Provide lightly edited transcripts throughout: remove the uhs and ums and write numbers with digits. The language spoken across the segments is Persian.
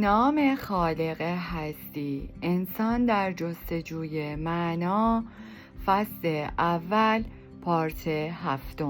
نام خالق هستی، انسان در جستجوی معنا، فصل اول، پارت 7.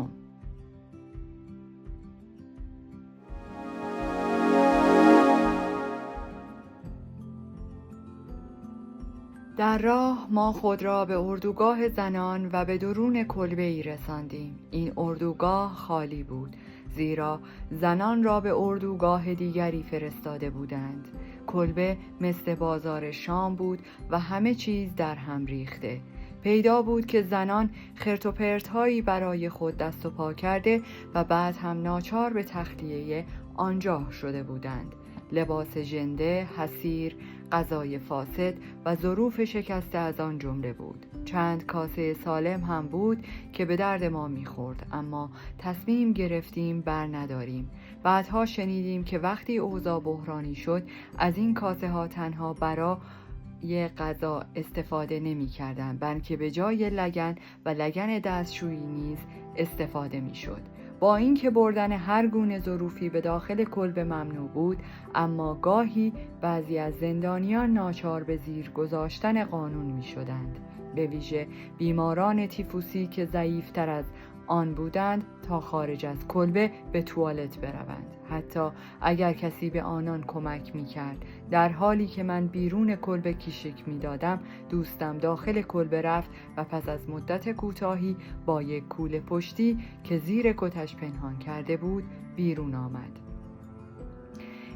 در راه ما خود را به اردوگاه زنان و به درون کلبه‌ای رساندیم. این اردوگاه خالی بود، زیرا زنان را به اردوگاه دیگری فرستاده بودند. کلبه مثل بازار شام بود و همه چیز در هم ریخته. پیدا بود که زنان خرت و پرت‌هایی برای خود دست و پا کرده و بعد هم ناچار به تخلیه آنجا شده بودند. لباس ژنده، حسیر، غذای فاسد و ظروف شکسته از آن جمله بود. چند کاسه سالم هم بود که به درد ما می‌خورد، اما تصمیم گرفتیم بر نداریم. بعدها شنیدیم که وقتی اوضاع بحرانی شد، از این کاسه ها تنها برای غذا استفاده نمی‌کردند، بلکه به جای لگن و لگن دستشویی نیز استفاده می‌شد. با اینکه بردن هر گونه ظروفی به داخل کلبه ممنوع بود، اما گاهی بعضی از زندانیان ناچار به زیر گذاشتن قانون می شدند، به ویژه بیماران تیفوسی که ضعیفتر از آن بودند تا خارج از کلبه به توالت بروند، حتی اگر کسی به آنان کمک می کرد. در حالی که من بیرون کلبه کیشک می دادم، دوستم داخل کلبه رفت و پس از مدت کوتاهی با یک کوله پشتی که زیر کتش پنهان کرده بود بیرون آمد.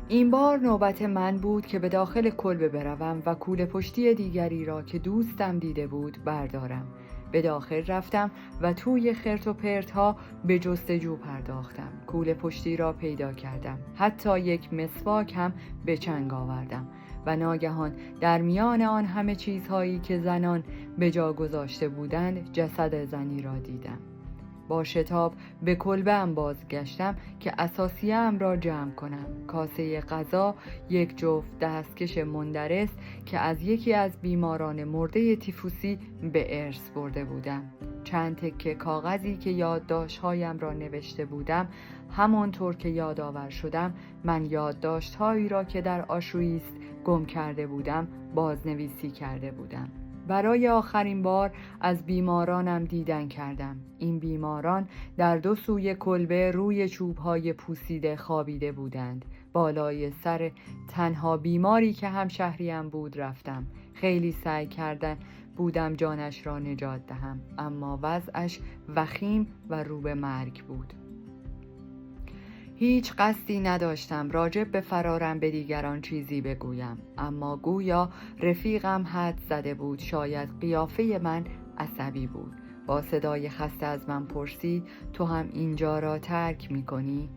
این بار نوبت من بود که به داخل کلبه بروم و کوله پشتی دیگری را که دوستم دیده بود بردارم. به داخل رفتم و توی خرت و پرت‌ها به جستجو پرداختم. کوله پشتی را پیدا کردم، حتی یک مسواک هم به چنگ آوردم و ناگهان در میان آن همه چیزهایی که زنان به جا گذاشته بودند جسد زنی را دیدم. با شتاب به کلبه‌ام بازگشتم که اساسیه‌ام را جمع کنم. کاسه غذا، یک جفت دستکش مندرس که از یکی از بیماران مرده تیفوسی به ارث برده بودم، چند تکه کاغذی که یادداشت‌هایم را نوشته بودم. همانطور که یادآور شدم، من یادداشت‌هایی را که در آشویتس گم کرده بودم بازنویسی کرده بودم. برای آخرین بار از بیمارانم دیدن کردم. این بیماران در دو سوی کلبه روی چوب‌های پوسیده خوابیده بودند. بالای سر تنها بیماری که همشهریم بود رفتم. خیلی سعی کرده بودم جانش را نجات دهم، اما وضعش وخیم و رو به مرگ بود. هیچ قصدی نداشتم راجع به فرارم به دیگران چیزی بگویم، اما گویا رفیقم حد زده بود. شاید قیافه من عصبی بود. با صدای خسته از من پرسید: تو هم اینجا را ترک می‌کنی؟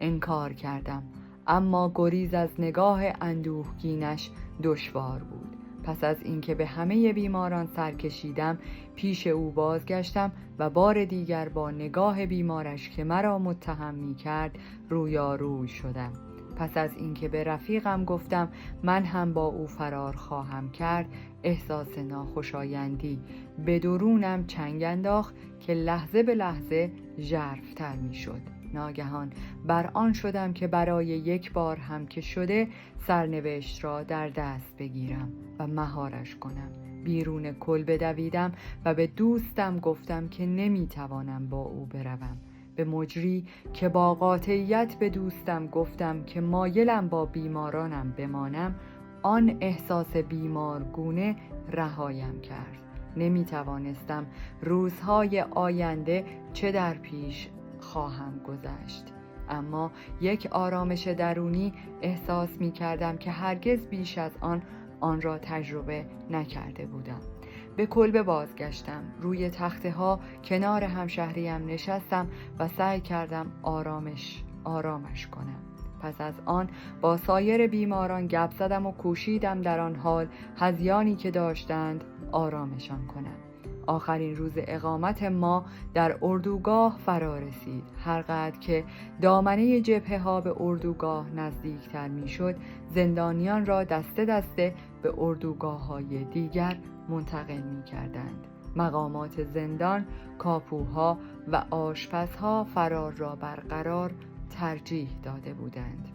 انکار کردم، اما گریز از نگاه اندوهگینش دشوار بود. پس از اینکه به همه بیماران سر کشیدم، پیش او بازگشتم و بار دیگر با نگاه بیمارش که مرا متهم می‌کرد رویاروی شدم. پس از اینکه به رفیقم گفتم من هم با او فرار خواهم کرد، احساس ناخوشایندی به درونم چنگ انداخت که لحظه به لحظه ژرف‌تر می‌شد. ناگهان بر آن شدم که برای یک بار هم که شده سرنوشت را در دست بگیرم و مهارش کنم. بیرون کلبه دویدم و به دوستم گفتم که نمیتوانم با او بروم. به مجری که با قاطعیت به دوستم گفتم که مایلم با بیمارانم بمانم، آن احساس بیمارگونه رهایم کرد. نمیتوانستم روزهای آینده چه در پیش خواهم گذشت، اما یک آرامش درونی احساس می کردم که هرگز بیش از آن را تجربه نکرده بودم. به کلبه بازگشتم. روی تخته ها کنار همشهریم نشستم و سعی کردم آرامش کنم. پس از آن با سایر بیماران گپ زدم و کوشیدم در آن حال هذیانی که داشتند آرامشان کنم. آخرین روز اقامت ما در اردوگاه فرا رسید. هرقدر که دامنه جبهه ها به اردوگاه نزدیکتر می شد، زندانیان را دسته دسته به اردوگاه های دیگر منتقل می کردند. مقامات زندان، کاپوها و آشپزها فرار را برقرار ترجیح داده بودند.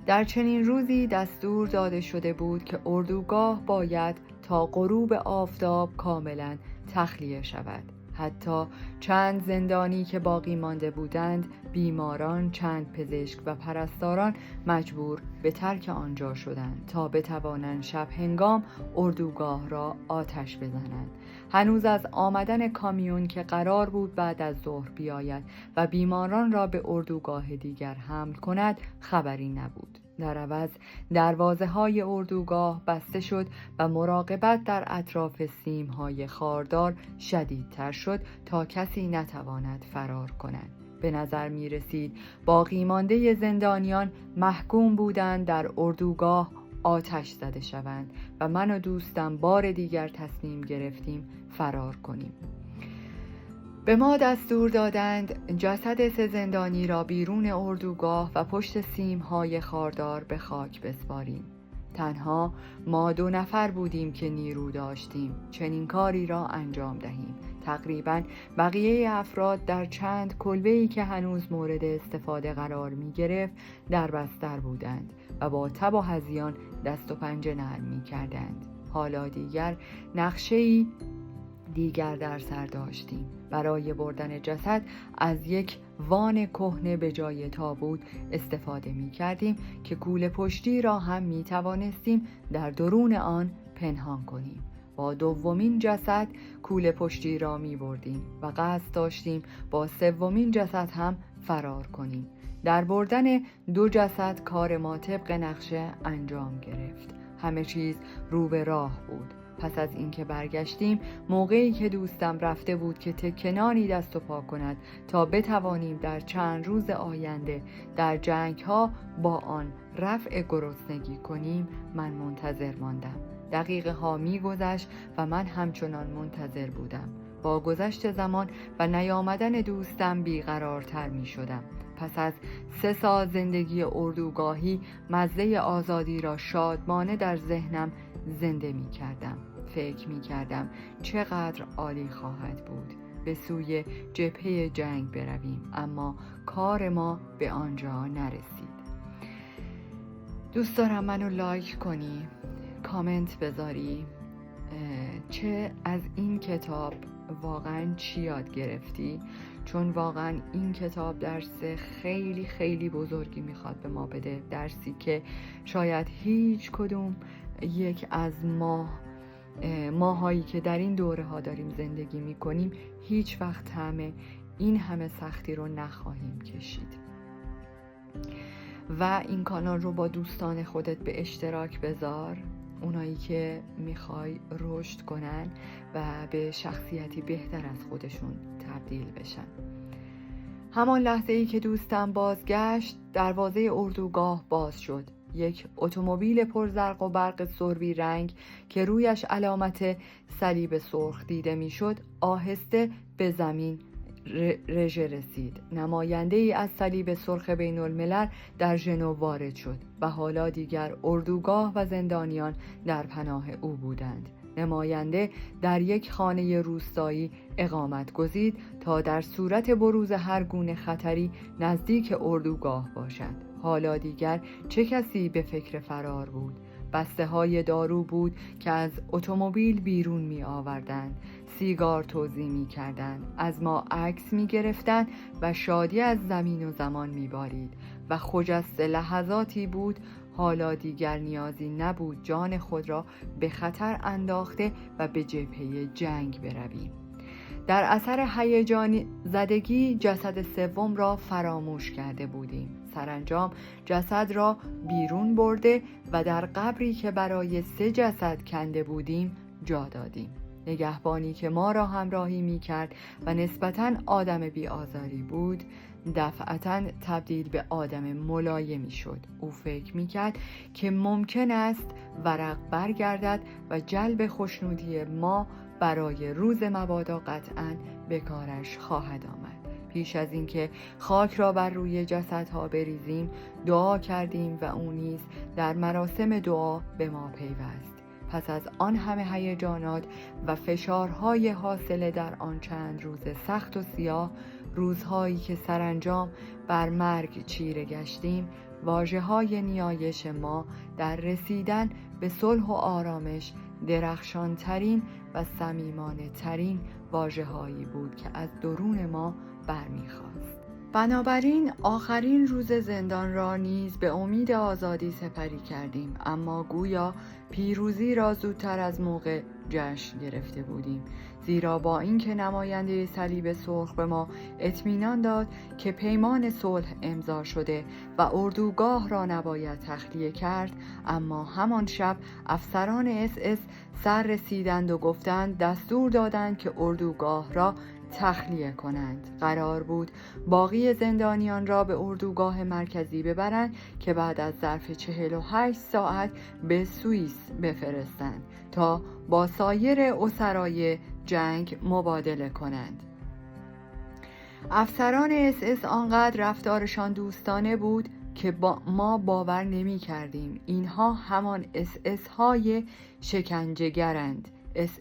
در چنین روزی دستور داده شده بود که اردوگاه باید تا غروب آفتاب کاملا تخلیه شود. حتی چند زندانی که باقی مانده بودند، بیماران، چند پزشک و پرستاران مجبور به ترک آنجا شدند تا بتوانند شب هنگام اردوگاه را آتش بزنند. هنوز از آمدن کامیون که قرار بود بعد از ظهر بیاید و بیماران را به اردوگاه دیگر حمل کند خبری نبود. در عوض دروازه‌های اردوگاه بسته شد و مراقبت در اطراف سیم‌های خاردار شدیدتر شد تا کسی نتواند فرار کند. به نظر می رسید باقی مانده زندانیان محکوم بودند در اردوگاه آتش زده شوند و من و دوستم بار دیگر تصمیم گرفتیم فرار کنیم. به ما دستور دادند جسد 3 زندانی را بیرون اردوگاه و پشت سیم‌های خاردار به خاک بسپاریم. تنها ما 2 نفر بودیم که نیرو داشتیم چنین کاری را انجام دهیم. تقریباً بقیه افراد در چند کلبه‌ای که هنوز مورد استفاده قرار می گرفت در بستر بودند و با تب و هذیان دست و پنجه نرم می کردند. حالا دیگر نقشه‌ای دیگر در سر داشتیم. برای بردن جسد از یک وان کهنه به جای تابوت استفاده می کردیم که کوله پشتی را هم می توانستیم در درون آن پنهان کنیم. با دومین جسد کوله پشتی را می بردیم و قصد داشتیم با 3مین جسد هم فرار کنیم. در بردن 2 جسد کار ما طبق نقشه انجام گرفت. همه چیز رو به راه بود. پس از اینکه برگشتیم، موقعی که دوستم رفته بود که تکنانی دست و پا کند تا بتوانیم در چند روز آینده در جنگ‌ها با آن رفع گرسنگی کنیم، من منتظر ماندم. دقیقه ها می گذشت و من همچنان منتظر بودم. با گذشت زمان و نیامدن دوستم بیقرارتر می شدم. پس از 3 سال زندگی اردوگاهی مزه آزادی را شادمانه در ذهنم زنده می کردم. فکر می کردم چقدر عالی خواهد بود به سوی جبهه جنگ برویم، اما کار ما به آنجا نرسید. دوست دارم منو لایک کنی، کامنت بذاری چه از این کتاب واقعا چی یاد گرفتی، چون واقعا این کتاب درس خیلی خیلی بزرگی میخواد به ما بده. درسی که شاید هیچ کدوم یک از ماهایی که در این دوره ها داریم زندگی میکنیم هیچ وقت طعم این همه سختی رو نخواهیم کشید. و این کانال رو با دوستان خودت به اشتراک بذار، اونایی که میخوای رشد کنن و به شخصیتی بهتر از خودشون تبدیل بشن. همان لحظه ای که دوستم بازگشت، دروازه اردوگاه باز شد. یک اتومبیل پرزرق و برق سربی رنگ که رویش علامت صلیب سرخ دیده میشد آهسته به زمین رژه رسید. نماینده ای از صلیب سرخ بین الملل در ژنو وارد شد و حالا دیگر اردوگاه و زندانیان در پناه او بودند. نماینده در یک خانه روستایی اقامت گزید تا در صورت بروز هر گونه خطری نزدیک اردوگاه باشد. حالا دیگر چه کسی به فکر فرار بود؟ بسته های دارو بود که از اتومبیل بیرون می آوردند، سیگار توزیع می کردند، از ما عکس می گرفتند و شادی از زمین و زمان می بارید و خجسته لحظاتی بود. حالا دیگر نیازی نبود جان خود را به خطر انداخته و به جبهه جنگ برویم. در اثر هیجان زدگی جسد 3 را فراموش کرده بودیم. سرانجام جسد را بیرون برده و در قبری که برای 3 جسد کنده بودیم جا دادیم. نگهبانی که ما را همراهی می کرد و نسبتاً آدم بی آزاری بود، دفعتاً تبدیل به آدم ملایمی شد. او فکر می کرد که ممکن است ورق برگردد و جلب خوشنودی ما برای روز مبادا قطعاً به کارش خواهد آمد. پیش از اینکه خاک را بر روی جسدها بریزیم دعا کردیم و او نیز در مراسم دعا به ما پیوست. پس از آن همه هیجانات و فشارهای حاصله در آن چند روز سخت و سیاه، روزهایی که سرانجام بر مرگ چیره گشتیم، واژه‌های نیایش ما در رسیدن به صلح و آرامش درخشانترین و صمیمانه ترین واژه‌هایی بود که از درون ما برمیخواست. بنابراین آخرین روز زندان را نیز به امید آزادی سپری کردیم، اما گویا پیروزی را زودتر از موقع جشن گرفته بودیم، زیرا با اینکه نماینده صلیب سرخ به ما اطمینان داد که پیمان صلح امضا شده و اردوگاه را نباید تخلیه کرد، اما همان شب افسران اس سر رسیدند و گفتند دستور دادند که اردوگاه را تخلیه کنند. قرار بود باقی زندانیان را به اردوگاه مرکزی ببرند که بعد از ظرف 48 ساعت به سوئیس بفرستند تا با سایر اسرای جنگ مبادله کنند. افسران اس آنقدر رفتارشان دوستانه بود که ما باور نمی کردیم اینها همان اس های شکنجه‌گرند.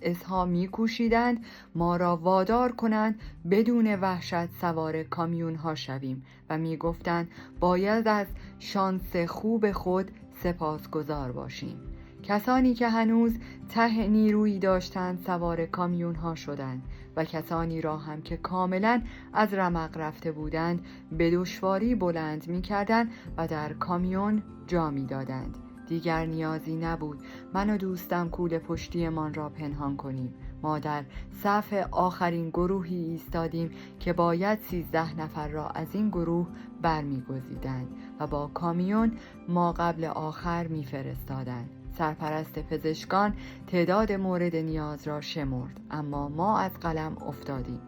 اس ها می کوشیدند ما را وادار کنند بدون وحشت سوار کامیون ها شویم و می گفتند باید از شانس خوب خود سپاسگزار باشیم. کسانی که هنوز ته نیرویی داشتند سوار کامیون ها شدند و کسانی را هم که کاملا از رمق رفته بودند به دشواری بلند می کردند و در کامیون جا می دادند. دیگر نیازی نبود من و دوستم کوله پشتیمان را پنهان کنیم. ما در صف آخرین گروهی ایستادیم که باید 13 نفر را از این گروه برمی‌گزیدند و با کامیون ما قبل آخر می‌فرستادند. سرپرست پزشکان تعداد مورد نیاز را شمرد، اما ما از قلم افتادیم.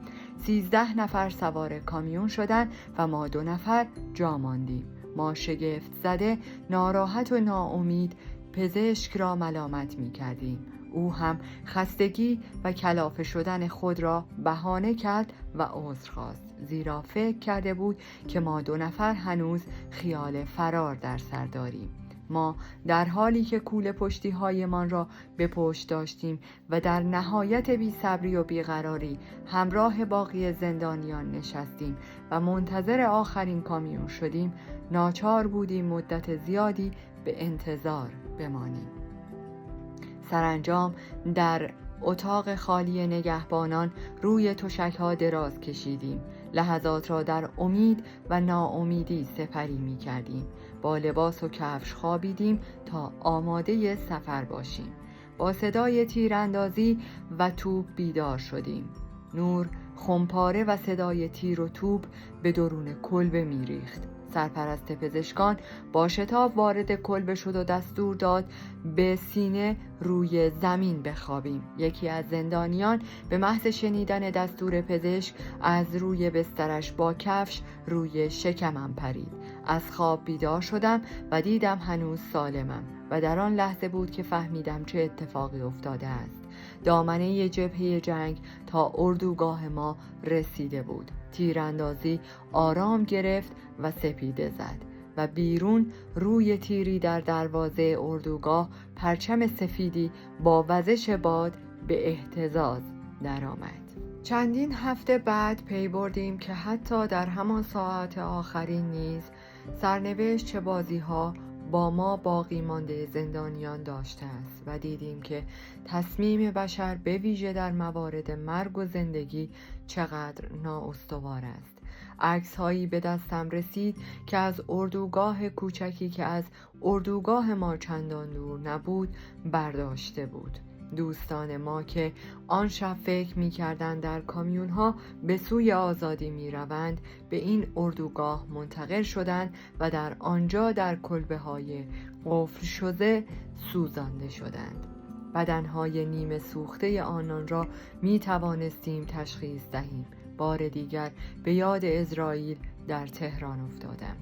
13 نفر سوار کامیون شدند و ما 2 نفر جا ماندیم. ما شگفت زده، ناراحت و ناامید پزشک را ملامت می کردیم. او هم خستگی و کلافه شدن خود را بهانه کرد و عذر خواست، زیرا فکر کرده بود که ما 2 نفر هنوز خیال فرار در سر داریم. ما در حالی که کوله پشتی هایمان را به پشت داشتیم و در نهایت بی‌صبری و بیقراری همراه باقی زندانیان نشستیم و منتظر آخرین کامیون شدیم، ناچار بودیم مدت زیادی به انتظار بمانیم. سرانجام در اتاق خالی نگهبانان روی تشک‌ها دراز کشیدیم. لحظات را در امید و ناامیدی سپری می کردیم. با لباس و کفش خوابیدیم تا آماده سفر باشیم. با صدای تیراندازی و توپ بیدار شدیم. نور، خمپاره و صدای تیر و توپ به درون کلبه می ریخت. سرپرست پزشکان با شتاب وارد کلبه شد و دستور داد به سینه روی زمین بخوابیم. یکی از زندانیان به محض شنیدن دستور پزشک از روی بسترش با کفش روی شکمم پرید. از خواب بیدار شدم و دیدم هنوز سالمم و در آن لحظه بود که فهمیدم چه اتفاقی افتاده است. دامنه جبهه جنگ تا اردوگاه ما رسیده بود. تیراندازی آرام گرفت و سپیده زد و بیرون روی تیری در دروازه اردوگاه پرچم سفیدی با وزش باد به اهتزاز درآمد. چندین هفته بعد پی بردیم که حتی در همان ساعت آخرین نیز سرنوشت چه بازی‌ها با ما باقی مانده زندانیان داشته است و دیدیم که تصمیم بشر به ویژه در موارد مرگ و زندگی چقدر نااستوار است. عکس‌هایی به دستم رسید که از اردوگاه کوچکی که از اردوگاه ما چندان دور نبود برداشته بود. دوستان ما که آن شب فکر می‌کردند در کامیون‌ها به سوی آزادی می‌روند، به این اردوگاه منتقل شدند و در آنجا در کلبه‌های قفل شده سوزانده شدند. بدنهای نیمه سوخته آنان را می‌توانستیم تشخیص دهیم. بار دیگر به یاد اسرائیل در تهران افتادم.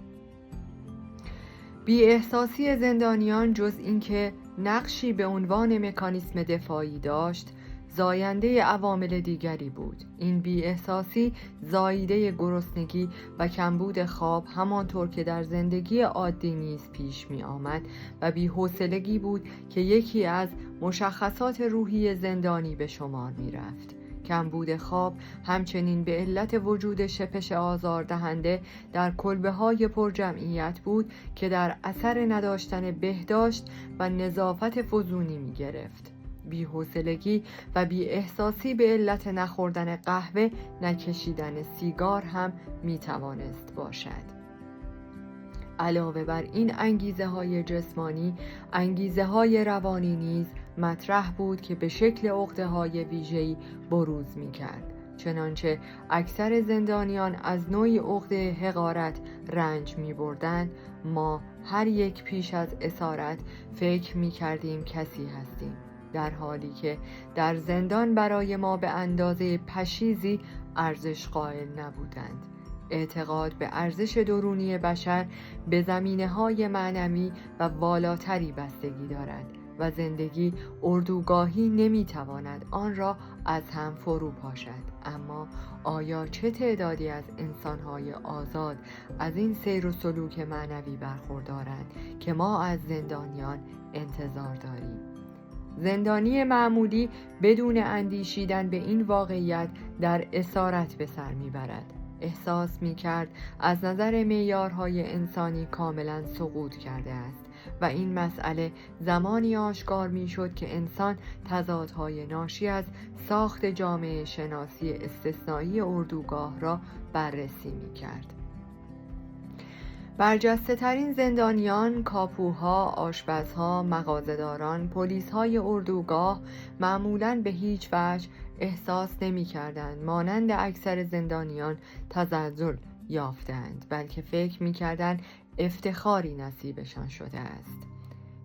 بی احساسی زندانیان جز اینکه نقشی به عنوان مکانیسم دفاعی داشت، زاینده عوامل دیگری بود. این بی احساسی زاییده گرسنگی و کمبود خواب همانطور که در زندگی عادی نیز پیش می آمد و بی حوصلگی بود که یکی از مشخصات روحی زندانی به شمار می رفت. کمبود خواب همچنین به علت وجود شپش آزاردهنده در کلبه‌های پرجمعیت بود که در اثر نداشتن بهداشت و نظافت فزونی می گرفت. بی‌حوصلگی و بی‌احساسی به علت نخوردن قهوه، نکشیدن سیگار هم می توانست باشد. علاوه بر این انگیزه های جسمانی، انگیزه های روانی نیز مطرح بود که به شکل عقده های ویژه‌ای بروز می کرد. چنانچه اکثر زندانیان از نوعی عقده حقارت رنج می بردند، ما هر یک پیش از اسارت فکر می کردیم کسی هستیم، در حالی که در زندان برای ما به اندازه پشیزی ارزش قائل نبودند. اعتقاد به ارزش درونی بشر به زمینه‌های معنوی و والاتری بستگی دارد و زندگی اردوگاهی نمی‌تواند آن را از هم فرو پاشد. اما آیا چه تعدادی از انسان‌های آزاد از این سیر و سلوک معنوی برخوردارند که ما از زندانیان انتظار داریم؟ زندانی معمولی بدون اندیشیدن به این واقعیت در اسارت به سر می‌برد. احساس می‌کرد از نظر معیارهای انسانی کاملاً سقوط کرده است و این مسئله زمانی آشکار می‌شد که انسان تضادهای ناشی از ساخت جامعه شناسی استثنایی اردوگاه را بررسی می‌کرد. برجسته ترین زندانیان، کاپوها، آشپزها، مغازه‌داران، پلیس‌های اردوگاه معمولاً به هیچ وجه احساس نمی‌کردند مانند اکثر زندانیان تزلزل یافتند، بلکه فکر می‌کردند افتخاری نصیبشان شده است.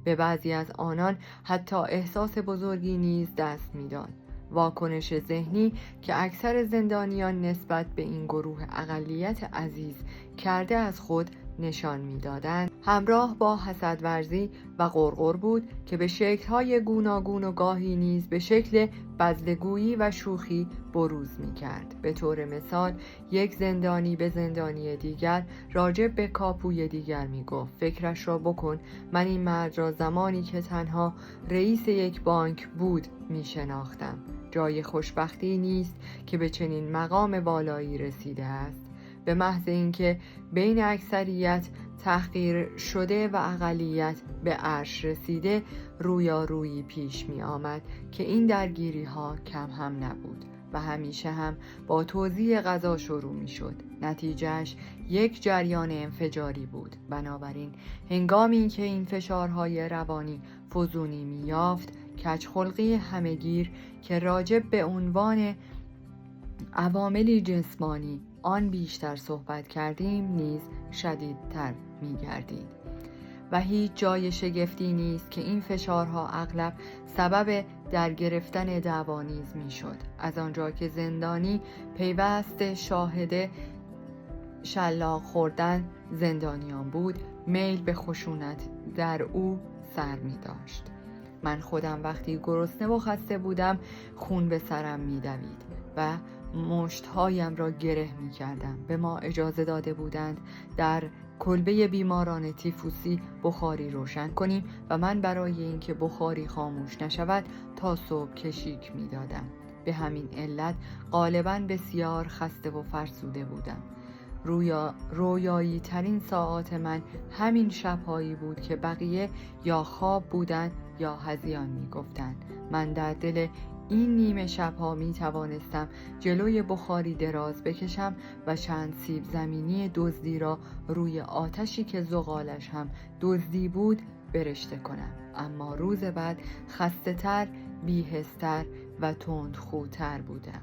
به بعضی از آنان حتی احساس بزرگی نیز دست می‌داد. واکنش ذهنی که اکثر زندانیان نسبت به این گروه اقلیت عزیز کرده از خود نشان می‌دادند، همراه با حسدورزی و غرغر بود که به شکل‌های گوناگون و گاهی نیز به شکل بزدگویی و شوخی بروز می‌کرد. به طور مثال، یک زندانی به زندانی دیگر راجع به کاپوی دیگر می‌گفت: فکرش را بکن، من این مرد را زمانی که تنها رئیس یک بانک بود می‌شناختم. جای خوشبختی نیست که به چنین مقام والایی رسیده است. به محض اینکه بین اکثریت تحقیر شده و اقلیت به عرش رسیده، رویارویی پیش می آمد که این درگیری ها کم هم نبود و همیشه هم با توزیع غذا شروع می شد. نتیجهش یک جریان انفجاری بود. بنابراین هنگامی که این فشارهای روانی فزونی می یافت، کج‌خلقی همه‌گیر که راجب به عنوان عواملی جسمانی آن بیشتر صحبت کردیم نیز شدیدتر می گردید و هیچ جای شگفتی نیست که این فشارها اغلب سبب در گرفتن دعوا نیز می شد. از آنجا که زندانی پیوست شاهد شلاق خوردن زندانیان بود، میل به خشونت در او سر می داشت. من خودم وقتی گرسنه و خسته بودم خون به سرم می دوید و مشتهایم را گره می کردم. به ما اجازه داده بودند در کلبه بیماران تیفوسی بخاری روشن کنیم و من برای اینکه بخاری خاموش نشود تا صبح کشیک می دادم. به همین علت غالباً بسیار خسته و فرسوده بودم. رویایی ترین ساعات من همین شبهایی بود که بقیه یا خواب بودند یا هذیان می گفتند. من در دل این نیمه شبها می توانستم جلوی بخاری دراز بکشم و چند سیب زمینی دزدی را روی آتشی که زغالش هم دزدی بود برشته کنم. اما روز بعد خسته تر، بی‌حس‌تر و تندخوتر بودم.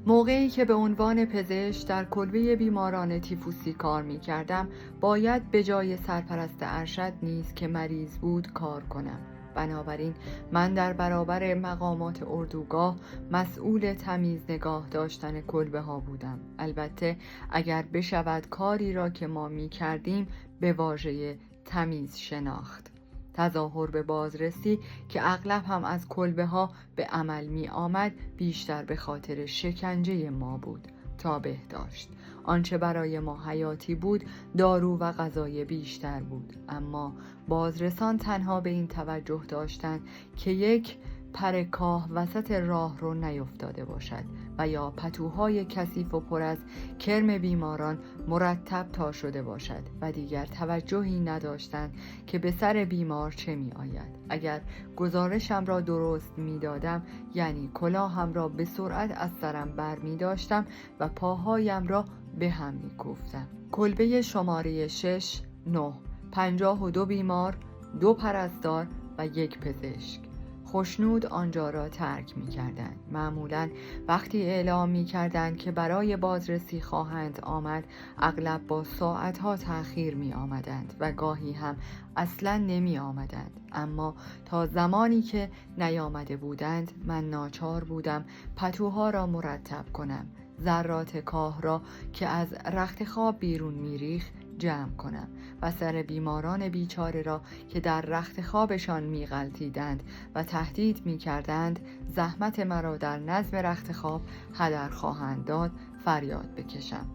موقعی که به عنوان پزشک در کلبه بیماران تیفوسی کار می کردم، باید به جای سرپرست ارشد نیز که مریض بود کار کنم. بنابراین من در برابر مقامات اردوگاه مسئول تمیز نگاه داشتن کلبه ها بودم. البته اگر بشود کاری را که ما می کردیم به واژه تمیز شناخت. تظاهر به بازرسی که اغلب هم از کلبه ها به عمل می آمد بیشتر به خاطر شکنجه ما بود تا بهداشت. آنچه برای ما حیاتی بود دارو و غذای بیشتر بود، اما بازرسان تنها به این توجه داشتند که یک پر کاه وسط راه رو نیفتاده باشد و یا پتوهای کثیف و پر از کرم بیماران مرتب تا شده باشد و دیگر توجهی نداشتند که به سر بیمار چه می آید. اگر گزارشم را درست می دادم، یعنی کلاهم را به سرعت از سرم بر می داشتم و پاهایم را به هم می کوفتم. کلبه شماره 6 9 52 بیمار، 2 پرستار و 1 پزشک. خوشنود آنجا را ترک می کردند. معمولاً وقتی اعلام می کردند که برای بازرسی خواهند آمد، اغلب با ساعتها تأخیر می آمدند و گاهی هم اصلاً نمی آمدند. اما تا زمانی که نیامده بودند، من ناچار بودم پتوها را مرتب کنم، ذرات کاه را که از رخت خواب بیرون میریخت جمع کنم و سر بیماران بیچاره را که در رخت خوابشان میغلطیدند و تهدید میکردند زحمت مرا در نظم رخت خواب هدر خواهند داد فریاد بکشم.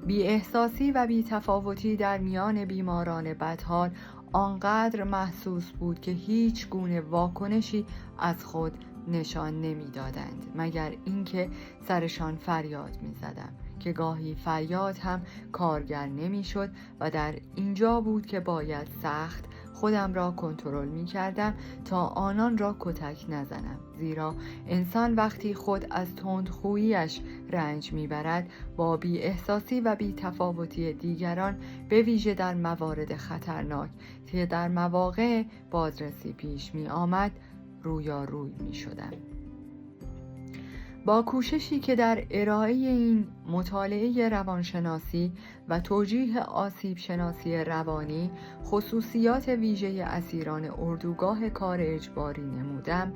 بی احساسی و بی تفاوتی در میان بیماران بدحال آنقدر محسوس بود که هیچ گونه واکنشی از خود نشان نمیدادند، مگر اینکه سرشان فریاد میزدم که گاهی فریاد هم کارگر نمیشد و در اینجا بود که باید سخت خودم را کنترل می کردم تا آنان را کتک نزنم، زیرا انسان وقتی خود از تندخویی‌اش رنج می برد با بی احساسی و بی تفاوتی دیگران، به ویژه در موارد خطرناک که در مواقع بازرسی پیش می آمد، رویاروی می شدم. با کوششی که در ارائه این مطالعه روانشناسی و توجیه آسیب شناسی روانی خصوصیات ویژه اسیران اردوگاه کار اجباری نمودم،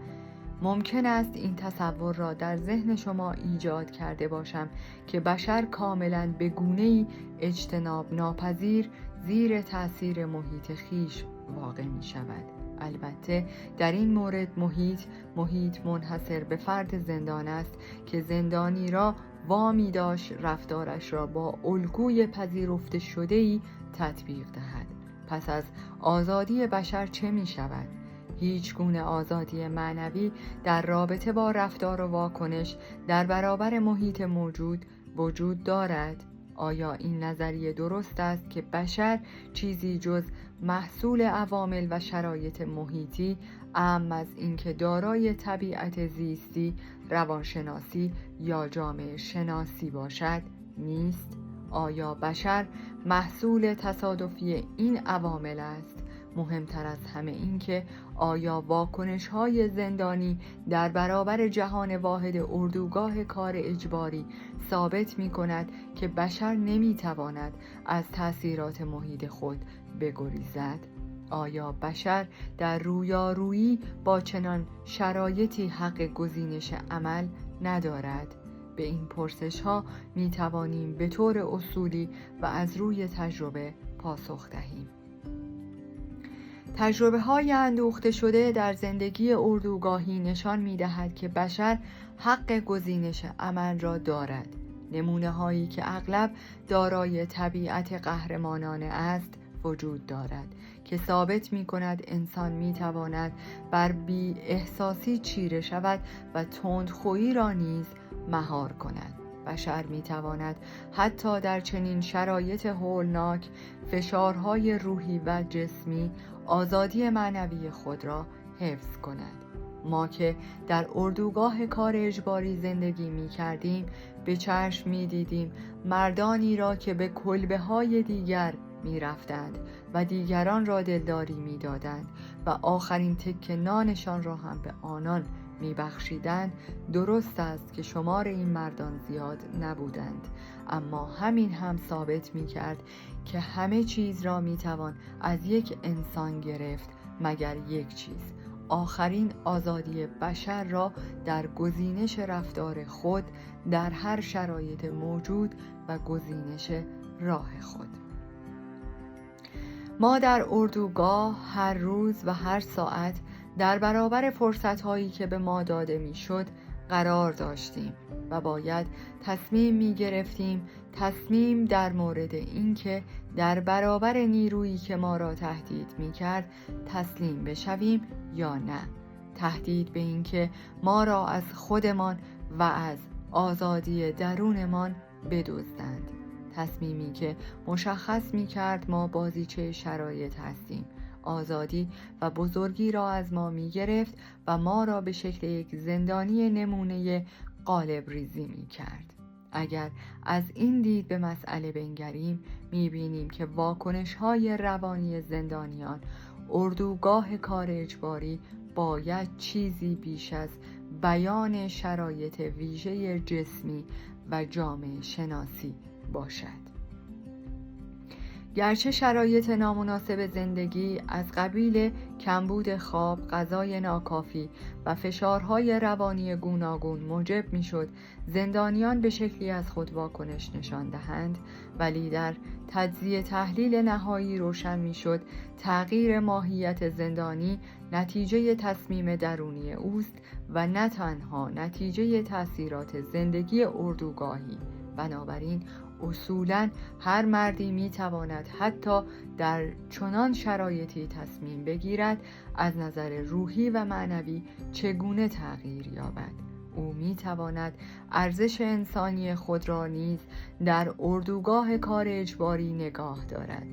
ممکن است این تصور را در ذهن شما ایجاد کرده باشم که بشر کاملاً به گونه‌ای اجتناب ناپذیر زیر تأثیر محیط خویش واقع می شود. البته در این مورد محیط منحصر به فرد زندان است که زندانی را وامی داشت رفتارش را با الگوی پذیرفته شده‌ای تطبیق دهد. پس از آزادی بشر چه می شود؟ هیچ گونه آزادی معنوی در رابطه با رفتار و واکنش در برابر محیط موجود وجود دارد؟ آیا این نظریه درست است که بشر چیزی جز محصول عوامل و شرایط محیطی، اعم از اینکه دارای طبیعت زیستی، روانشناسی یا جامعه شناسی باشد نیست؟ آیا بشر محصول تصادفی این عوامل است؟ مهمتر از همه این که آیا واکنش‌های زندانی در برابر جهان واحد اردوگاه کار اجباری ثابت می‌کند که بشر نمی‌تواند از تأثیرات محیط خود بگریزد؟ آیا بشر در رویارویی با چنان شرایطی حق گزینش عمل ندارد؟ به این پرسش‌ها می‌توانیم به طور اصولی و از روی تجربه پاسخ دهیم. تجربه‌های اندوخته شده در زندگی اردوگاهی نشان می‌دهد که بشر حق گزینش عمل را دارد. نمونه‌هایی که اغلب دارای طبیعت قهرمانانه است وجود دارد که ثابت می‌کند انسان می‌تواند بر بی احساسی چیره شود و تندخویی را نیز مهار کند. بشر می‌تواند حتی در چنین شرایط هولناک، فشارهای روحی و جسمی، آزادی معنوی خود را حفظ کند. ما که در اردوگاه کار اجباری زندگی می‌کردیم، به چشم می‌دیدیم مردانی را که به کلبه‌های دیگر می‌رفتند و دیگران را دلداری می‌دادند و آخرین تکه نانشان را هم به آنان می‌بخشیدند. درست است که شمار این مردان زیاد نبودند، اما همین هم ثابت می‌کرد که همه چیز را می‌توان از یک انسان گرفت مگر یک چیز: آخرین آزادی بشر را در گزینش رفتار خود در هر شرایط موجود و گزینش راه خود. ما در اردوگاه هر روز و هر ساعت در برابر فرصت‌هایی که به ما داده می‌شد قرار داشتیم و باید تصمیم می‌گرفتیم، تصمیم در مورد اینکه در برابر نیرویی که ما را تهدید می‌کرد تسلیم بشویم یا نه. تهدید به اینکه ما را از خودمان و از آزادی درونمان بدزدند. تصمیمی که مشخص می کرد ما بازیچه شرایط هستیم. آزادی و بزرگی را از ما می گرفت و ما را به شکل یک زندانی نمونه قالب ریزی می کرد. اگر از این دید به مسئله بنگریم، می بینیم که واکنش‌های روانی زندانیان اردوگاه کار اجباری باید چیزی بیش از بیان شرایط ویژه جسمی و جامعه شناسی باشد. گرچه شرایط نامناسب زندگی از قبیل کمبود خواب، غذای ناکافی و فشارهای روانی گوناگون موجب میشد زندانیان به شکلی از خود واکنش نشان دهند، ولی در تجزیه تحلیل نهایی روشن میشد تغییر ماهیت زندانی نتیجه تصمیم درونی اوست و نه تنها نتیجه تأثیرات زندگی اردوگاهی. بنابراین اصولاً هر مردی میتواند حتی در چنان شرایطی تصمیم بگیرد از نظر روحی و معنوی چگونه تغییر یابد. او میتواند ارزش انسانی خود را نیز در اردوگاه کار اجباری نگاه دارد.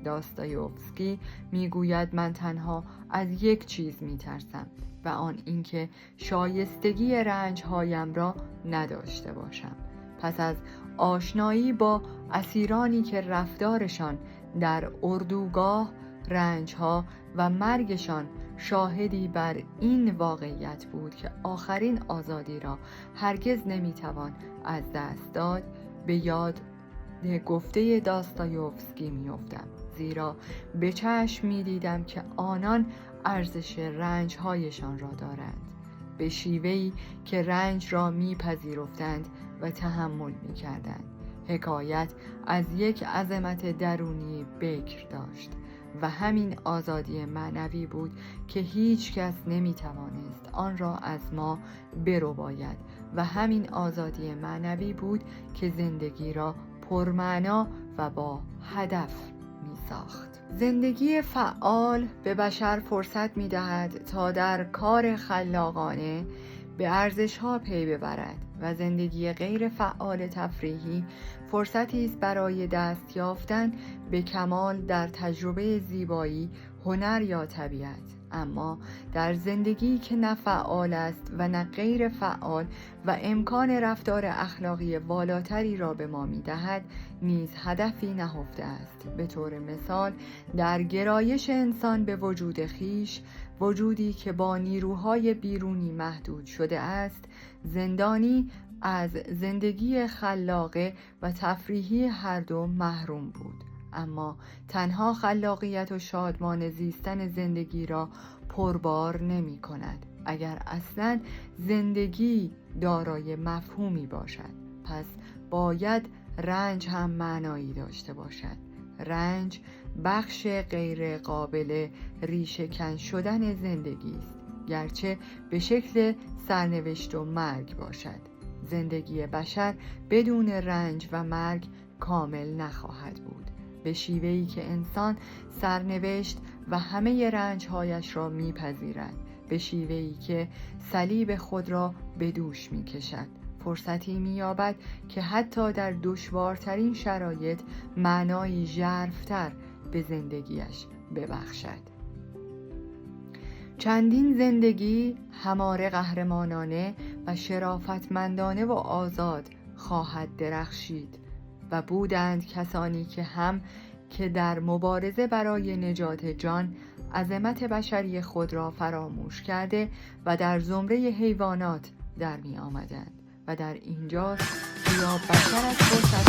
داستایوفسکی میگوید من تنها از یک چیز میترسم و آن اینکه شایستگی رنجهایم را نداشته باشم. پس از آشنایی با اسیرانی که رفتارشان در اردوگاه، رنجها و مرگشان شاهدی بر این واقعیت بود که آخرین آزادی را هرگز نمیتوان از دست داد، به یاد گفته داستایوفسکی میافتم، زیرا به چشم میدیدم که آنان ارزش رنجهایشان را دارند، به شیوهی که رنج را میپذیرفتند و تحمل میکردند. حکایت از یک عظمت درونی بکر داشت و همین آزادی معنوی بود که هیچ کس نمیتوانست آن را از ما برباید و همین آزادی معنوی بود که زندگی را پرمعنا و با هدف میساخت. زندگی فعال به بشر فرصت می‌دهد تا در کار خلاقانه به ارزش‌ها پی ببرد و زندگی غیر فعال تفریحی فرصتی است برای دست یافتن به کمال در تجربه زیبایی، هنر یا طبیعت. اما در زندگی که نه فعال است و نه غیر فعال و امکان رفتار اخلاقی والاتری را به ما می‌دهد، نیز هدفی نهفته است. به طور مثال در گرایش انسان به وجود خویش، وجودی که با نیروهای بیرونی محدود شده است، زندانی از زندگی خلاقه و تفریحی هر دو محروم بود. اما تنها خلاقیت و شادمان زیستن زندگی را پربار نمی کند. اگر اصلاً زندگی دارای مفهومی باشد، پس باید رنج هم معنایی داشته باشد. رنج بخش غیر قابل ریشه‌کن شدن زندگی است، گرچه به شکل سرنوشت و مرگ باشد. زندگی بشر بدون رنج و مرگ کامل نخواهد بود، به شیوهی که انسان سرنوشت و همه رنجهایش را میپذیرد، به شیوهی که صلیب خود را به دوش میکشد، فرصتی مییابد که حتی در دشوارترین شرایط معنایی ژرف‌تر به زندگیش ببخشد. چندین زندگی هماره قهرمانانه و شرافتمندانه و آزاد خواهد درخشید و بودند کسانی که هم که در مبارزه برای نجات جان عظمت بشری خود را فراموش کرده و در زمره حیوانات در می آمدند و در اینجاست که یا بشر از فرصت